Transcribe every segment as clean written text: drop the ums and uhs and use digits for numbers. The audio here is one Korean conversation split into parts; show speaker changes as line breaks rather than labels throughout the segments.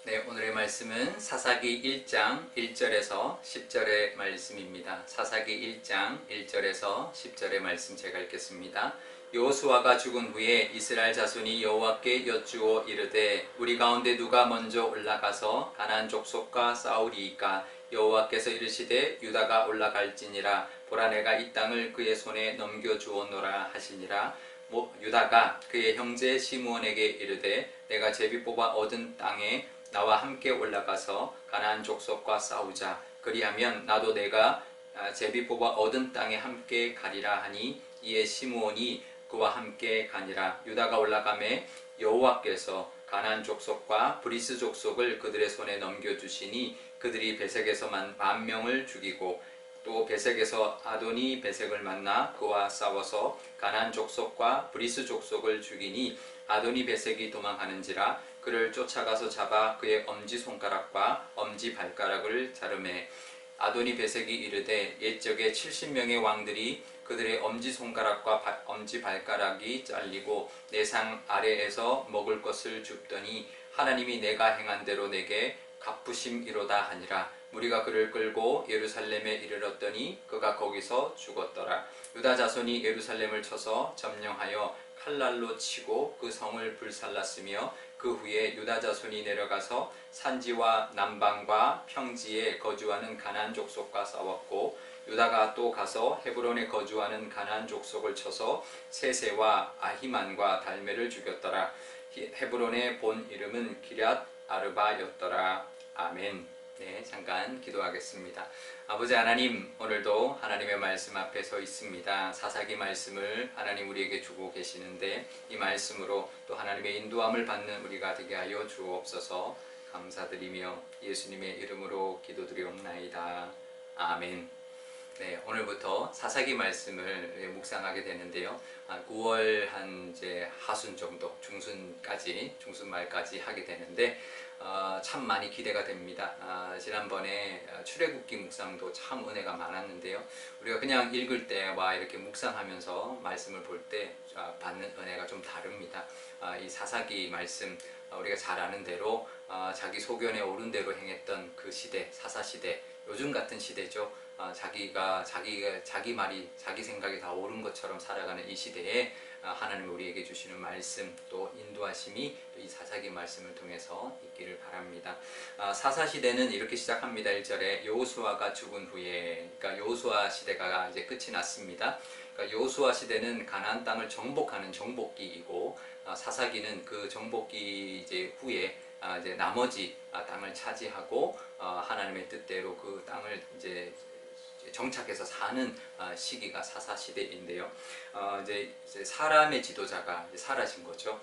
네, 오늘의 말씀은 사사기 1장 1절에서 10절의 말씀입니다. 사사기 1장 1절에서 10절의 말씀 제가 읽겠습니다. 여호수아가 죽은 후에 이스라엘 자손이 여호와께 여쭈어 이르되 우리 가운데 누가 먼저 올라가서 가나안 족속과 싸우리이까? 여호와께서 이르시되 유다가 올라갈지니라. 보라, 내가 이 땅을 그의 손에 넘겨주었노라 하시니라. 유다가 그의 형제 시므온에게 이르되 내가 제비 뽑아 얻은 땅에 나와 함께 올라가서 가나안 족속과 싸우자. 그리하면 나도 내가 제비 뽑아 얻은 땅에 함께 가리라 하니 이에 시므온이 그와 함께 가니라. 유다가 올라가매 여호와께서 가나안 족속과 브리스 족속을 그들의 손에 넘겨주시니 그들이 베색에서 10,000명을 죽이고 또 베색에서 아도니 베색을 만나 그와 싸워서 가나안 족속과 브리스 족속을 죽이니 아도니 베색이 도망하는지라. 그를 쫓아가서 잡아 그의 엄지손가락과 엄지발가락을 자르매 아도니 베색이 이르되 옛적에 70명의 왕들이 그들의 엄지손가락과 엄지발가락이 잘리고 내 상 아래에서 먹을 것을 줍더니 하나님이 내가 행한 대로 내게 갚으심이로다 하니라. 무리가 그를 끌고 예루살렘에 이르렀더니 그가 거기서 죽었더라. 유다 자손이 예루살렘을 쳐서 점령하여 칼날로 치고 그 성을 불살랐으며 그 후에 유다 자손이 내려가서 산지와 남방과 평지에 거주하는 가나안 족속과 싸웠고 유다가 또 가서 헤브론에 거주하는 가나안 족속을 쳐서 세세와 아히만과 달메를 죽였더라. 헤브론의 본 이름은 기럇 아르바였더라. 아멘. 네, 잠깐 기도하겠습니다. 아버지 하나님, 오늘도 하나님의 말씀 앞에 서 있습니다. 사사기 말씀을 하나님 우리에게 주고 계시는데 이 말씀으로 또 하나님의 인도함을 받는 우리가 되게 하여 주옵소서. 감사드리며 예수님의 이름으로 기도드리옵나이다. 아멘. 네, 오늘부터 사사기 말씀을 묵상하게 되는데요. 9월 한 이제 하순 정도, 중순 말까지 하게 되는데 참 많이 기대가 됩니다. 지난번에 출애굽기 묵상도 참 은혜가 많았는데요. 우리가 그냥 읽을 때와 이렇게 묵상하면서 말씀을 볼 때 받는 은혜가 좀 다릅니다. 이 사사기 말씀 우리가 잘 아는 대로 자기 소견에 오른 대로 행했던 그 시대, 사사시대, 요즘 같은 시대죠. 자기 말이 자기 생각이 다 옳은 것처럼 살아가는 이 시대에 하나님이 우리에게 주시는 말씀 또 인도하심이 이 사사기 말씀을 통해서 있기를 바랍니다. 사사시대는 이렇게 시작합니다. 1절에 여호수아가 죽은 후에, 그러니까 여호수아 시대가 이제 끝이 났습니다. 그러니까 여호수아 시대는 가나안 땅을 정복하는 정복기이고 사사기는 그 정복기 이제 후에 이제 나머지 땅을 차지하고 하나님의 뜻대로 그 땅을 이제 정착해서 사는 시기가 사사시대인데요. 이제 사람의 지도자가 이제 사라진 거죠.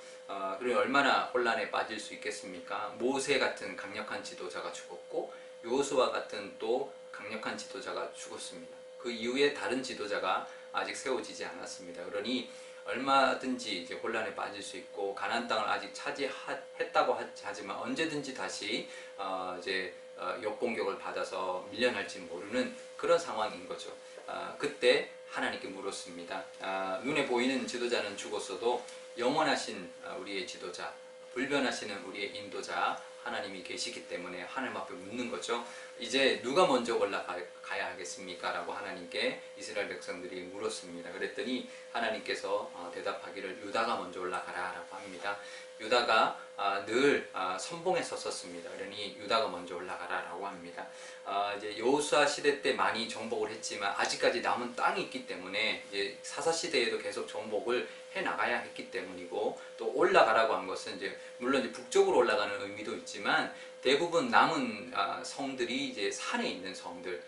그리고 얼마나 혼란에 빠질 수 있겠습니까? 모세 같은 강력한 지도자가 죽었고 여호수아 같은 또 강력한 지도자가 죽었습니다. 그 이후에 다른 지도자가 아직 세워지지 않았습니다. 그러니 얼마든지 이제 혼란에 빠질 수 있고 가나안 땅을 아직 차지했다고 하지만 언제든지 다시 이제 역공격을 받아서 밀려날지 모르는 그런 상황인 거죠. 그때 하나님께 물었습니다. 눈에 보이는 지도자는 죽었어도 영원하신 우리의 지도자, 불변하시는 우리의 인도자 하나님이 계시기 때문에 하나님 앞에 묻는 거죠. 이제 누가 먼저 올라가야 하겠습니까? 라고 하나님께 이스라엘 백성들이 물었습니다. 그랬더니 하나님께서 대답하기를 유다가 먼저 올라가라 라고 합니다. 유다가 늘 선봉에 섰었습니다. 그러니 유다가 먼저 올라가라 라고 합니다. 이제 여호수아 시대 때 많이 정복을 했지만 아직까지 남은 땅이 있기 때문에 이제 사사 시대에도 계속 정복을 해 나가야 했기 때문이고 또 올라가라고 한 것은 이제 물론 이제 북쪽으로 올라가는 의미도 있지만 대부분 남은 성들이 이제 산에 있는 성들,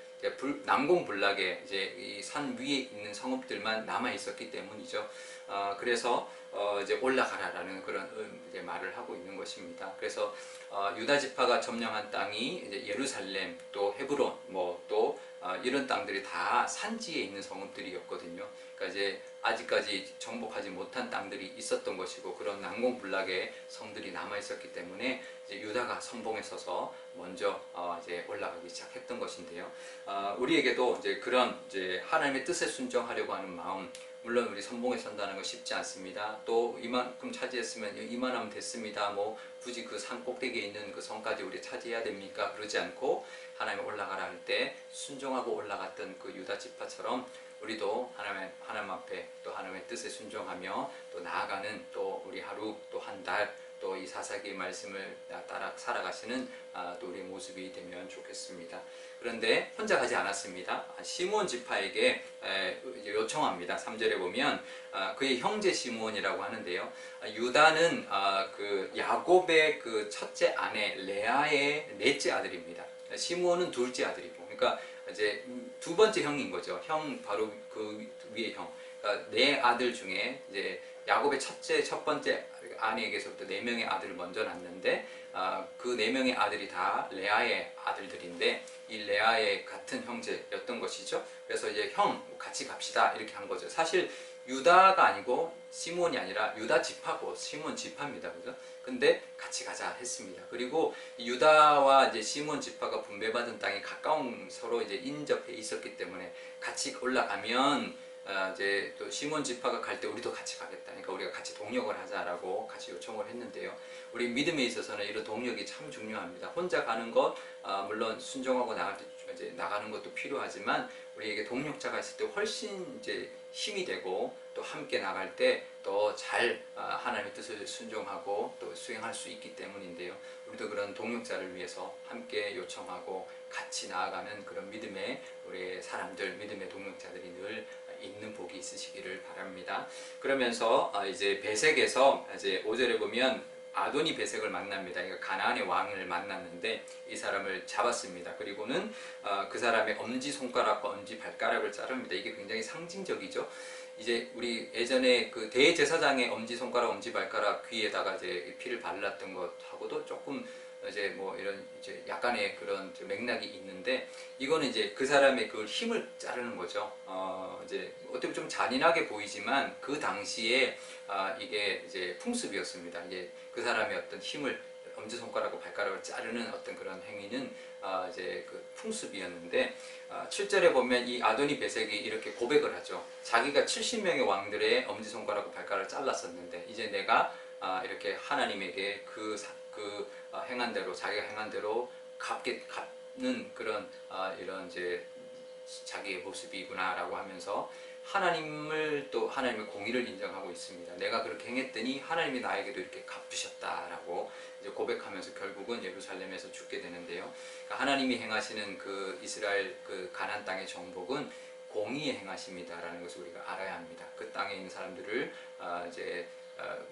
남공불락에 이제 이 산 위에 있는 성읍들만 남아 있었기 때문이죠. 그래서 이제 올라가라라는 그런 이제 말을 하고 있는 것입니다. 그래서 유다 지파가 점령한 땅이 이제 예루살렘, 또 헤브론, 또 이런 땅들이 다 산지에 있는 성읍들이었거든요. 그러니까 이제 아직까지 정복하지 못한 땅들이 있었던 것이고 그런 난공불락의 성들이 남아 있었기 때문에 이제 유다가 선봉에 서서 먼저 이제 올라가기 시작했던 것인데요. 우리에게도 이제 그런 이제 하나님의 뜻에 순종하려고 하는 마음, 물론 우리 선봉에 선다는 거 쉽지 않습니다. 또 이만큼 차지했으면 이만하면 됐습니다. 뭐 굳이 그 산 꼭대기에 있는 그 성까지 우리 차지해야 됩니까? 그러지 않고 하나님 올라가라 할 때 순종하고 올라갔던 그 유다 지파처럼 우리도 하나님 앞에 또 하나님의 뜻에 순종하며 또 나아가는 또 우리 하루 또 한 달 또 이 사사기의 말씀을 따라 살아가시는 또 우리의 모습이 되면 좋겠습니다. 그런데 혼자 가지 않았습니다. 시므온 지파에게 요청합니다. 3절에 보면 그의 형제 시므온이라고 하는데요. 유다는 그 야곱의 그 첫째 아내 레아의 넷째 아들입니다. 시므온은 둘째 아들이고, 그러니까 이제 두 번째 형인 거죠. 형 바로 그 위에 형. 그러니까 네 아들 중에 이제 야곱의 첫 번째 아내에게서부터 네 명의 아들을 먼저 낳는데 그 네 명의 아들이 다 레아의 아들들인데 이 레아의 같은 형제였던 것이죠. 그래서 이제 형 같이 갑시다 이렇게 한 거죠. 사실 유다가 아니고 시므온이 아니라 유다 지파고 시므온 지파입니다. 그죠? 근데 같이 가자 했습니다. 그리고 유다와 이제 시므온 지파가 분배받은 땅이 가까운 서로 이제 인접해 있었기 때문에 같이 올라가면 이제 또 시몬 지파가 갈 때 우리도 같이 가겠다. 그러니까 우리가 같이 동력을 하자라고 같이 요청을 했는데요. 우리 믿음에 있어서는 이런 동력이 참 중요합니다. 혼자 가는 것 물론 순종하고 나갈 때 이제 나가는 것도 필요하지만 우리에게 동력자가 있을 때 훨씬 이제 힘이 되고 또 함께 나갈 때 더 잘 하나님의 뜻을 순종하고 또 수행할 수 있기 때문인데요. 우리도 그런 동력자를 위해서 함께 요청하고 같이 나아가는 그런 믿음의 우리의 사람들, 믿음의 동력자들이 늘 있는 복이 있으시기를 바랍니다. 그러면서 이제 베색에서 이제 5절에 보면 아도니 베색을 만납니다. 그러니까 가나안의 왕을 만났는데 이 사람을 잡았습니다. 그리고는 그 사람의 엄지 손가락과 엄지 발가락을 자릅니다. 이게 굉장히 상징적이죠. 이제 우리 예전에 그 대제사장의 엄지 손가락, 엄지 발가락 귀에다가 이제 피를 발랐던 것하고도 조금 이제 뭐 이런 이제 약간의 그런 맥락이 있는데 이거는 이제 그 사람의 그 힘을 자르는 거죠. 이제 어떻게 좀 잔인하게 보이지만 그 당시에 이게 이제 풍습이었습니다. 이게 그 사람의 어떤 힘을 엄지손가락과 발가락을 자르는 어떤 그런 행위는 이제 그 풍습이었는데 7절에 보면 이 아도니 베색이 이렇게 고백을 하죠. 자기가 70명의 왕들의 엄지손가락과 발가락을 잘랐었는데 이제 내가 이렇게 하나님에게 그 행한 대로 자기가 행한 대로 갚는 그런 이런 이제 자기의 모습이구나라고 하면서 하나님을 또 하나님의 공의를 인정하고 있습니다. 내가 그렇게 행했더니 하나님이 나에게도 이렇게 갚으셨다라고 이제 고백하면서 결국은 예루살렘에서 죽게 되는데요. 그러니까 하나님이 행하시는 그 이스라엘 그 가나안 땅의 정복은 공의의 행하십니다라는 것을 우리가 알아야 합니다. 그 땅에 있는 사람들을 이제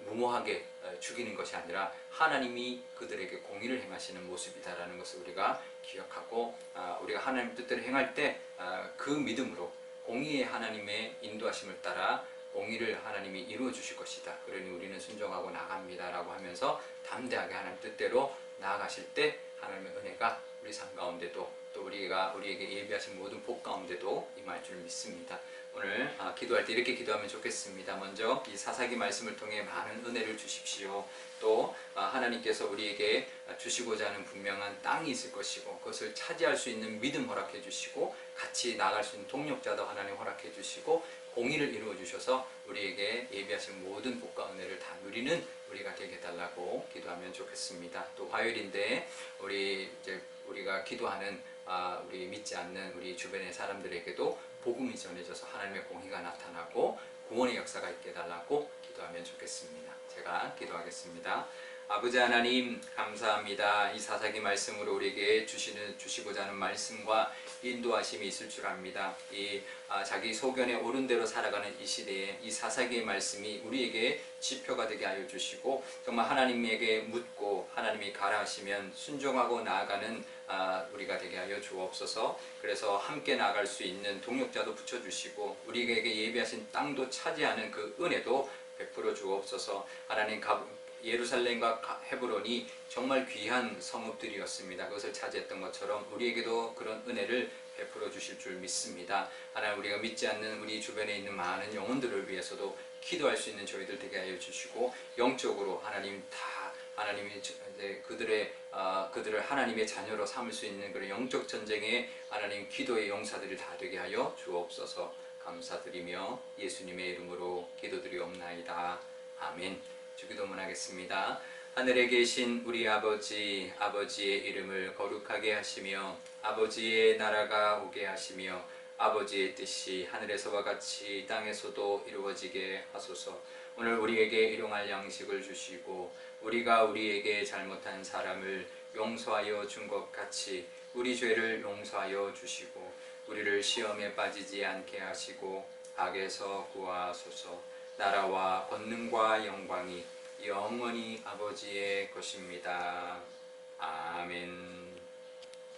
무모하게 죽이는 것이 아니라 하나님이 그들에게 공의를 행하시는 모습이다라는 것을 우리가 기억하고 우리가 하나님 뜻대로 행할 때 그 믿음으로 공의의 하나님의 인도하심을 따라 공의를 하나님이 이루어 주실 것이다. 그러니 우리는 순종하고 나갑니다라고 하면서 담대하게 하나님 뜻대로 나아가실 때 하나님의 은혜가 우리 삶 가운데도 또 우리에게 예비하신 모든 복 가운데도 임할 줄 믿습니다. 오늘 기도할 때 이렇게 기도하면 좋겠습니다. 먼저 이 사사기 말씀을 통해 많은 은혜를 주십시오. 또 하나님께서 우리에게 주시고자 하는 분명한 땅이 있을 것이고 그것을 차지할 수 있는 믿음 허락해 주시고 같이 나갈 수 있는 동력자도 하나님 허락해 주시고 공의를 이루어 주셔서 우리에게 예비하신 모든 복과 은혜를 다 누리는 우리가 되게 해달라고 기도하면 좋겠습니다. 또 화요일인데 우리가 기도하는 우리 믿지 않는 우리 주변의 사람들에게도 복음이 전해져서 하나님의 공의가 나타나고 구원의 역사가 있게 해달라고 기도하면 좋겠습니다. 제가 기도하겠습니다. 아버지 하나님 감사합니다. 이 사사기 말씀으로 우리에게 주시고자 하는 말씀과 인도하심이 있을 줄 압니다. 이 자기 소견에 옳은 대로 살아가는 이 시대에 이 사사기의 말씀이 우리에게 지표가 되게 하여 주시고 정말 하나님에게 묻고 하나님이 가라 하시면 순종하고 나아가는 우리가 되게 하여 주옵소서. 그래서 함께 나아갈 수 있는 동력자도 붙여주시고 우리에게 예비하신 땅도 차지하는 그 은혜도 베풀어 주옵소서. 하나님 예루살렘과 헤브론이 정말 귀한 성읍들이었습니다. 그것을 차지했던 것처럼 우리에게도 그런 은혜를 베풀어 주실 줄 믿습니다. 하나님 우리가 믿지 않는 우리 주변에 있는 많은 영혼들을 위해서도 기도할 수 있는 저희들 되게 하여 주시고 영적으로 하나님이 그들을 하나님의 자녀로 삼을 수 있는 그런 영적 전쟁에 하나님 기도의 용사들이 다 되게 하여 주옵소서. 감사드리며 예수님의 이름으로 기도드리옵나이다. 아멘. 주기도문 하겠습니다. 하늘에 계신 우리 아버지, 아버지의 이름을 거룩하게 하시며 아버지의 나라가 오게 하시며 아버지의 뜻이 하늘에서와 같이 땅에서도 이루어지게 하소서. 오늘 우리에게 일용할 양식을 주시고 우리가 우리에게 잘못한 사람을 용서하여 준 것 같이 우리 죄를 용서하여 주시고 우리를 시험에 빠지지 않게 하시고 악에서 구하소서. 나라와 권능과 영광이 영원히 아버지의 것입니다. 아멘.